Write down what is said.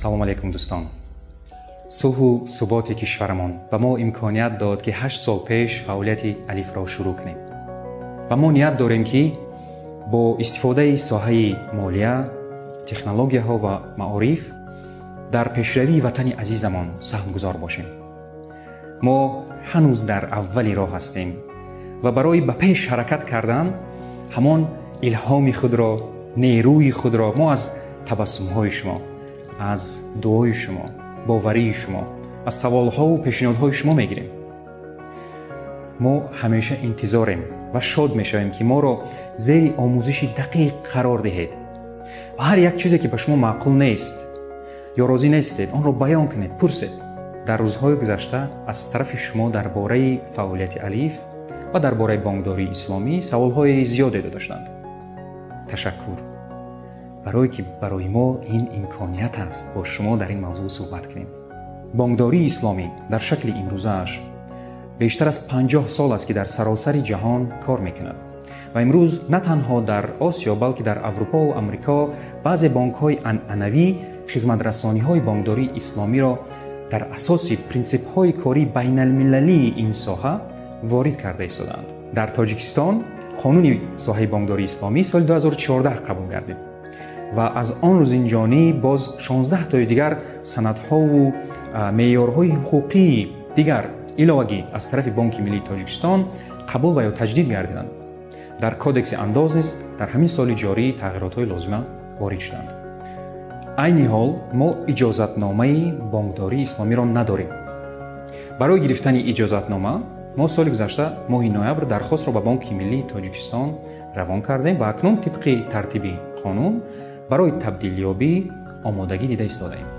салом алейкум дӯстон. сулҳу суботи кишварамон ба мо имконият дод ки 8 сол пеш фаъолияти алифро шурӯъ кунем ва мо ният дорем ки бо истифодаи соҳаи молия, технологияҳо ва маориф дар пешравии ватани азизамон саҳмгузор бошем. мо ҳанӯз дар аввали роҳ ҳастем ва барои ба пеш ҳаракат кардан ҳамон илҳоми худро, нерӯи худро мо аз табассумҳои шумо, аз дуои шумо, боварии шумо, аз саволҳову пешниҳодҳои шумо мегирем. мо ҳамеша интизорем ва шод мешавем ки моро зери омӯзиши дақиқ қарор диҳед ва ҳар як чизе ки ба шумо маъқул нест ё розӣ нестед, онро баён кунед, пурсед. дар рӯзҳои гузашта аз тарафи шумо дар бораи фаъолияти алиф ва дар бораи бонкдории исломӣ саволҳои зиёде доштанд. ташаккур, барое ки барои мо ин имконият аст бо шумо дар ин мавзӯъ суҳбат кунем. бонкдории исломӣ дар шакли имрӯзааш бештар аз 50 сол аст ки дар саросари ҷаҳон кор мекунад ва имрӯз на танҳо дар осиё, балки дар аврупову амрико баъзе бонкҳои анъанавӣ хизматрасониҳои бонкдории исломиро дар асоси принсипҳои кории байналмилалии ин соҳа ворид карда истодаанд. дар тоҷикистон қонуни соҳаи бонкдории исломӣ соли 2014 қабул гардид ва аз он рӯзинҷонӣ боз 16 тои дигар санадҳову меъёрҳои ҳуқуқии дигар иловагӣ аз тарафи Бонки Миллии Тоҷикистон қабул ва ё таҷдид гардиданд. дар кодекси андоз низ дар ҳамин соли ҷорӣ тағйиротҳои лозима ворид шуданд. айни ҳол мо иҷозатномаи бонкдории исломиро надорем. барои гирифтани иҷозатнома мо соли гузашта моҳи ноябр дархостро ба Бонки Миллии Тоҷикистон равон кардем ва акнун тибқи тартиби қонун барои табдилёбӣ омодагӣ дида истодаем.